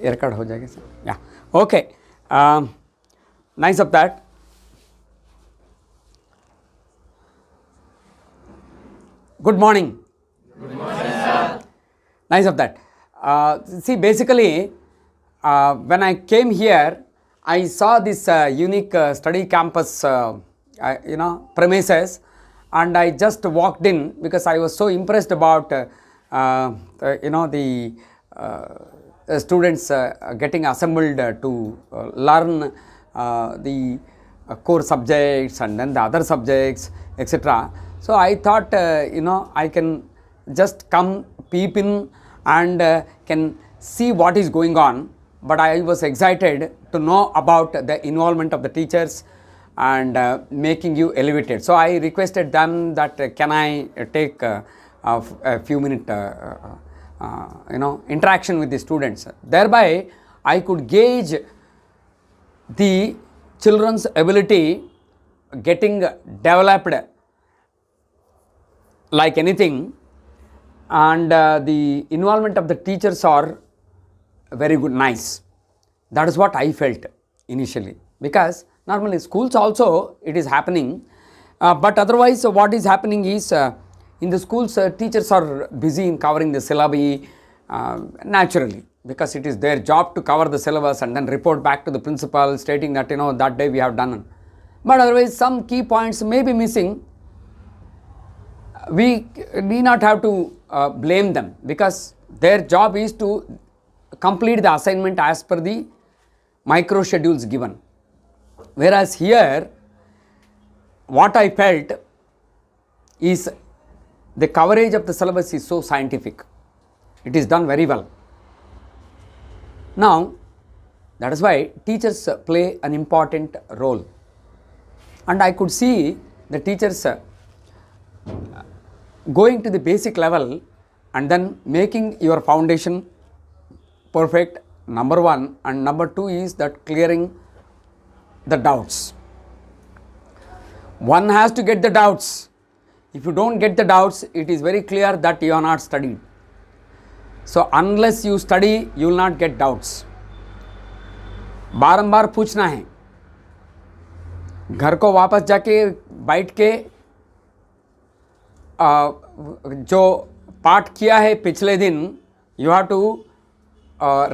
record ho jayega sir. Yeah, okay. Nice of that. Good morning. Good morning, sir. Nice of that. See, basically, when I came here, I saw this unique study campus, premises, and I just walked in because I was so impressed about, the students getting assembled to learn the core subjects and then the other subjects, etc. So I thought, I can just come, peep in, and can see what is going on. But I was excited to know about the involvement of the teachers and making you elevated. So I requested them that can I take a few minute interaction with the students. Thereby I could gauge the children's ability getting developed like anything, and the involvement of the teachers are very good, nice. That is what I felt initially, because normally schools also it is happening, but otherwise what is happening is in the schools teachers are busy in covering the syllabi naturally, because it is their job to cover the syllabus and then report back to the principal stating that that day we have done. But otherwise some key points may be missing. We need not have to blame them, because their job is to complete the assignment as per the micro schedules given. Whereas here what I felt is the coverage of the syllabus is so scientific. It is done very well. Now that is why teachers play an important role, and I could see the teachers going to the basic level and then making your foundation perfect, number one, and number two is that clearing the doubts. One has to get the doubts. If you don't get the doubts, it is very clear that you are not studied. So unless you study, you will not get doubts. बारंबार पूछना है, घर को वापस जाके बैठ के जो पाठ किया है पिछले दिन, you have to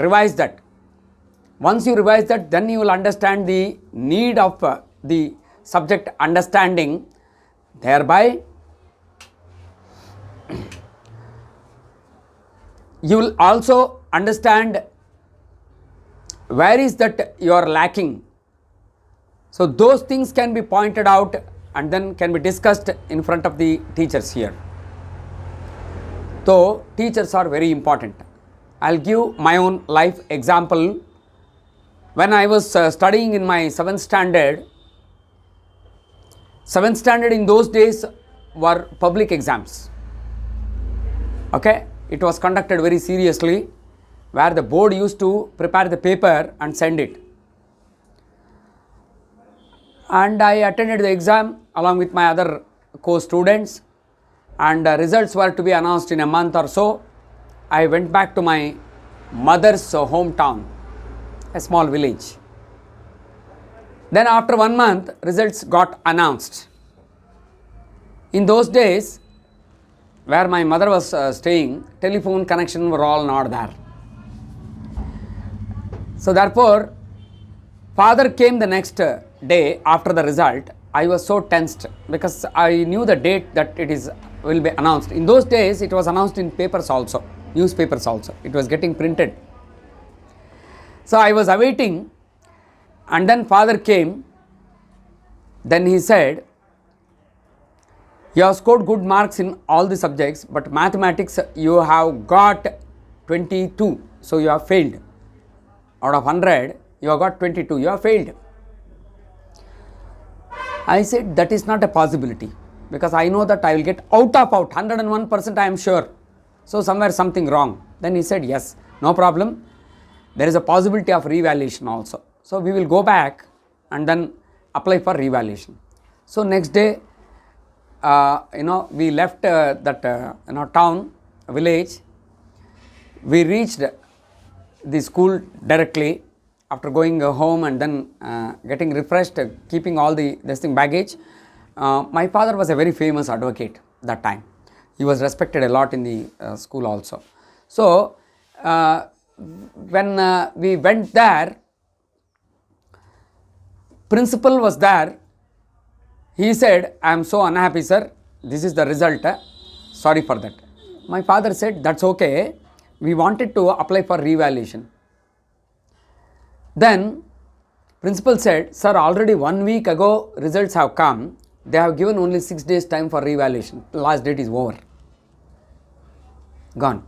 revise that. Once you revise that, then you will understand the need of the subject understanding. Thereby you will also understand where is that you are lacking. So those things can be pointed out and then can be discussed in front of the teachers here. So teachers are very important. I'll give my own life example. When I was studying in my 7th standard in those days were public exams. Okay, it was conducted very seriously, where the board used to prepare the paper and send it. And I attended the exam along with my other co-students, and results were to be announced in a month or so. I went back to my mother's hometown, a small village. Then after 1 month, results got announced. In those days, where my mother was staying, telephone connection were all not there. So therefore, father came the next day after the result. I was so tensed because I knew the date that it will be announced. In those days, it was announced in papers also, newspapers also. It was getting printed. So I was awaiting, and then father came. Then he said, you have scored good marks in all the subjects, but mathematics you have got 22, so you have failed. Out of 100, you have got 22, you have failed. I said that is not a possibility, because I know that I will get out 101% I am sure. So somewhere something wrong. Then he said, yes, no problem. There is a possibility of revaluation also. So we will go back and then apply for revaluation. So next day, we left that town, village. We reached the school directly after going home and then getting refreshed, keeping all the this thing baggage. My father was a very famous advocate that time. He was respected a lot in the school also. So when we went there, principal was there. He said, I am so unhappy, sir. This is the result. Sorry for that. My father said, that's okay. We wanted to apply for revaluation. Then principal said, sir, already 1 week ago results have come. They have given only 6 days time for revaluation. The last date is over. Gone.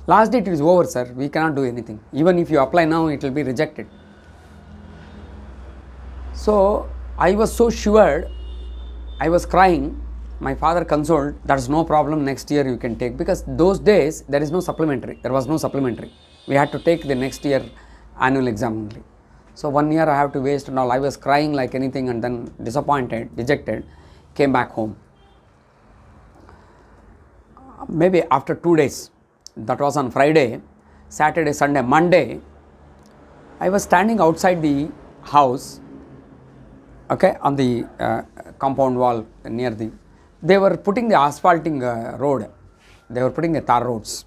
Last date is over, sir. We cannot do anything. Even if you apply now, it will be rejected. So I was so sure. I was crying. My father consoled, that's no problem, next year you can take, because those days there is no supplementary, there was no supplementary. We had to take the next year annual exam only. So 1 year I have to waste and all. I was crying like anything and then disappointed, dejected, came back home. Maybe after 2 days, that was on Friday, Saturday, Sunday, Monday, I was standing outside the house, okay, on the compound wall near the, they were putting the asphalting road, they were putting the tar roads.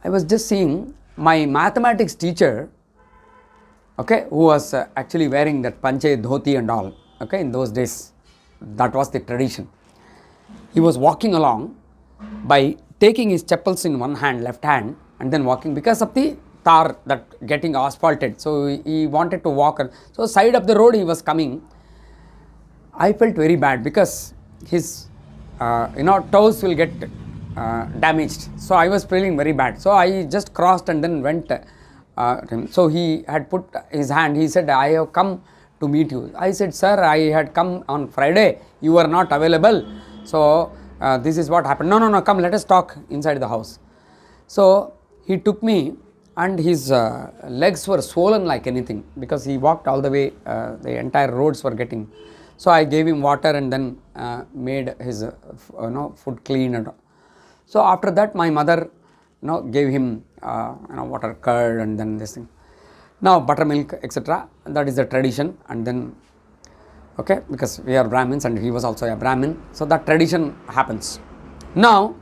I was just seeing my mathematics teacher, okay, who was actually wearing that panche, dhoti and all, okay, in those days, that was the tradition. He was walking along by taking his chappals in one hand, left hand, and then walking because of the tar that getting asphalted. So he wanted to walk, so side of the road he was coming. I felt very bad because his toes will get damaged. So I was feeling very bad. So I just crossed and then went. So he had put his hand. He said, I have come to meet you. I said, sir, I had come on Friday. You were not available. So this is what happened. No, come, let us talk inside the house. So he took me and his legs were swollen like anything because he walked all the way. The entire roads were getting. So I gave him water and then made his food clean and all. So after that my mother gave him water curd and then this thing. Now buttermilk, etc. That is the tradition. And then okay, because we are Brahmins and he was also a Brahmin, so that tradition happens. Now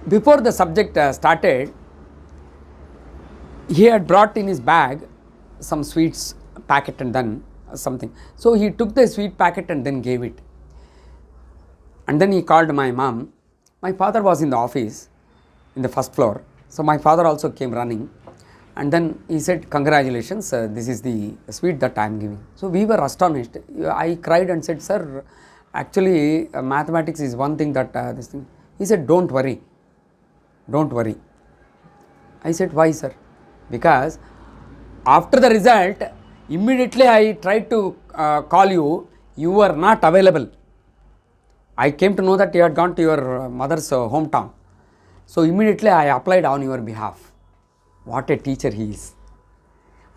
before the subject started, he had brought in his bag some sweets packet and then something. So he took the sweet packet and then gave it. And then he called my mom. My father was in the office in the first floor. So my father also came running. And then he said, congratulations, this is the sweet that I am giving. So we were astonished. I cried and said, sir, actually mathematics is one thing that this thing. He said, don't worry. Don't worry. I said, why, sir? Because after the result, immediately I tried to call you. You were not available. I came to know that you had gone to your mother's hometown. So immediately I applied on your behalf. What a teacher he is.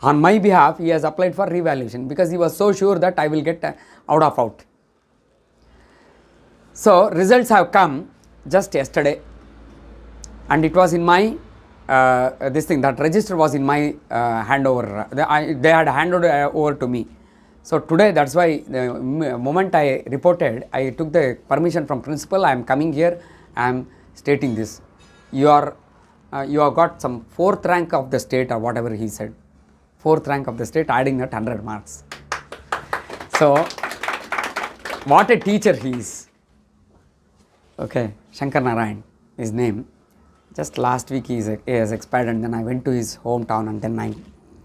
On my behalf, he has applied for revaluation because he was so sure that I will get out of out. So results have come just yesterday, and it was in my this thing, that register was in my handover. They had handed over to me. So today, that's why the moment I reported, I took the permission from principal. I am coming here. I am stating this. You have got some 4th rank of the state or whatever he said. 4th rank of the state, adding that 100 marks. So what a teacher he is. Okay, Shankar Narayan, his name. Just last week he has expired, and then I went to his hometown and then I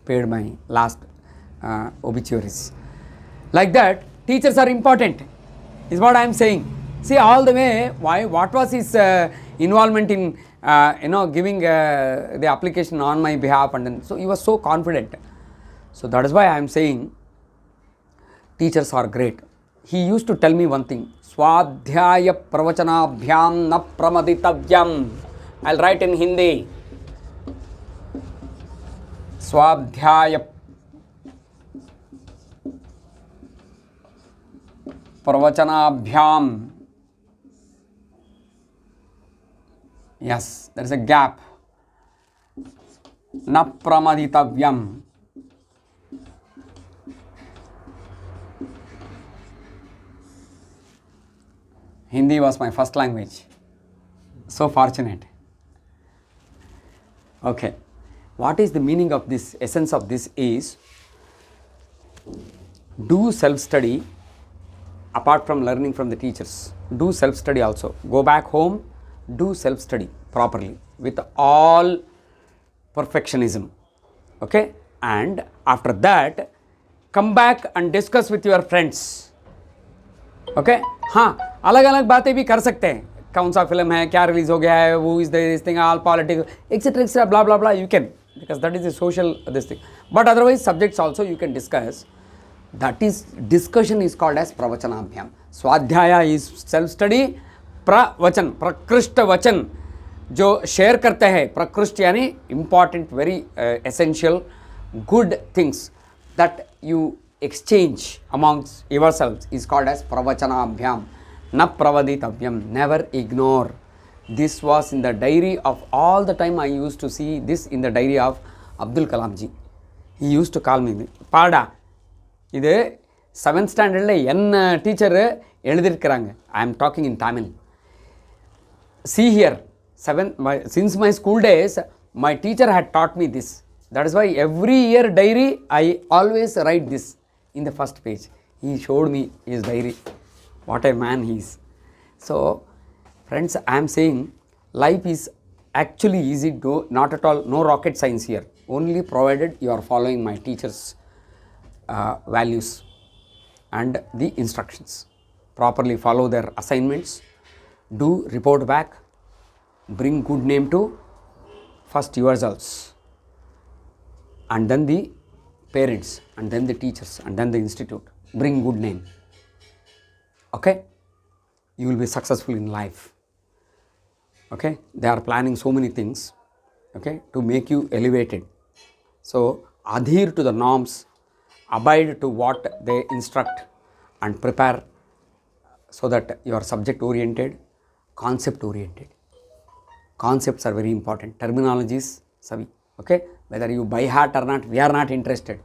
paid my last obituaries. Like that, teachers are important, is what I am saying. See, all the way, what was his involvement in giving the application on my behalf, and then so he was so confident. So that is why I am saying teachers are great. He used to tell me one thing, Swadhyaya pravachanabhyam na pramaditavyam. I'll write in Hindi. Swadhyaya pravachanabhyam Yes, there is a gap. Na pramaditavyam. Hindi was my first language. So fortunate. Okay. What is the meaning of this? Essence of this is do self-study apart from learning from the teachers. Do self-study also. Go back home, do self-study properly with all perfectionism. Okay? And after that, come back and discuss with your friends. Okay हाँ, अलग अलग बातें भी कर सकते हैं. कौन सा फिल्म है, क्या रिलीज हो गया है, who is this thing, all politics, etc., blah blah blah. You can, because that is a social this thing. But otherwise, subjects also you can discuss. That is, discussion is called as pravachanabhyam. Swadhyaya is self study. Pravachan, prakrisht vachan, जो share करते हैं. प्रकृष्ट यानी important, very essential, good things that you exchange amongst yourselves is called as pravachanabhyam. Na pravaditavyam. Never ignore. This was in the diary of all the time. I used to see this in the diary of Abdul Kalam ji. He used to call me Pada. இது 7th standardல என்ன teacher எழுதியிருக்கிறாங்க. I am talking in Tamil. See here, since my school days, my teacher had taught me this. That is why every year diary I always write this in the first page. He showed me his diary. What a man he is. So friends, I am saying life is actually easy, not at all, no rocket science here. Only provided you are following my teacher's values and the instructions. Properly follow their assignments, do report back, bring good name to first yourselves, and then the parents, and then the teachers, and then the institute. Bring good name. Okay? You will be successful in life. Okay? They are planning so many things, okay, to make you elevated. So adhere to the norms, abide to what they instruct, and prepare so that you are subject oriented, concept oriented. Concepts are very important. Terminologies, sabi. Okay? Whether you buy heart or not, we are not interested.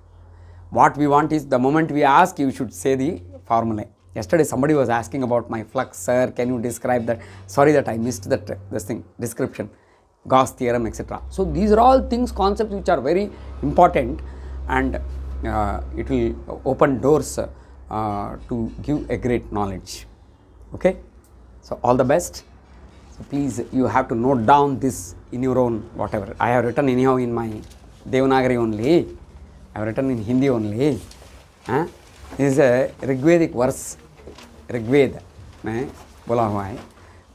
What we want is, the moment we ask, you should say the formula. Yesterday somebody was asking about my flux. Sir, can you describe that? Sorry that I missed that this thing, description, Gauss theorem, etc. So these are all things, concepts which are very important, and it will open doors to give a great knowledge. Okay? So all the best. So please, you have to note down this in your own whatever. I have written anyhow in my Devanagari only. I have written in Hindi only. This is a Rigvedic verse. Rigved में बोला हुआ है.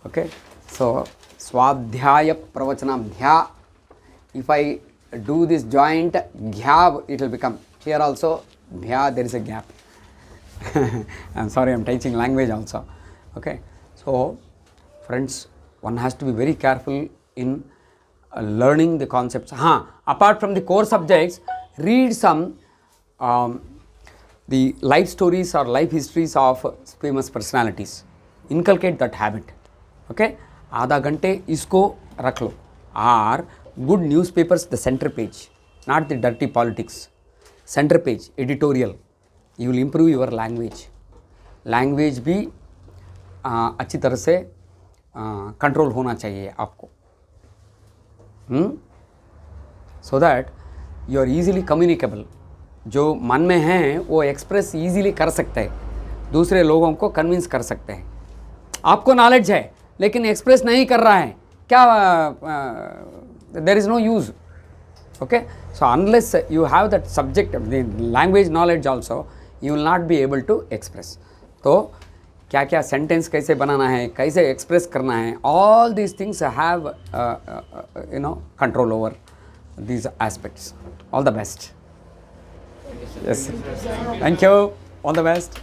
Okay. So Swadhyaya Pravachanam Dhya. If I do this joint Dhya, it will become. Here also Dhya, there is a gap. I'm sorry, I'm teaching language also. Okay. So friends, one has to be very careful in learning the concepts. Apart from the core subjects, read some the life stories or life histories of famous personalities. Inculcate that habit. Okay? आधा घंटे इसको रख लो. Or good newspapers, the center page, not the dirty politics. Center page, editorial. You will improve your language. Language भी अच्छी तरह से control होना चाहिए आपको. So that you are easily communicable. जो मन में है वो एक्सप्रेस इजीली कर सकते हैं, दूसरे लोगों को कन्विंस कर सकते हैं. आपको नॉलेज है लेकिन एक्सप्रेस नहीं कर रहा है, क्या there is no use. Okay. So unless you have that subject language knowledge also, you will not be able to express. तो क्या क्या सेंटेंस कैसे बनाना है, कैसे एक्सप्रेस करना है, all these things have control over these aspects. All the best. Yes. Thank you. All the best.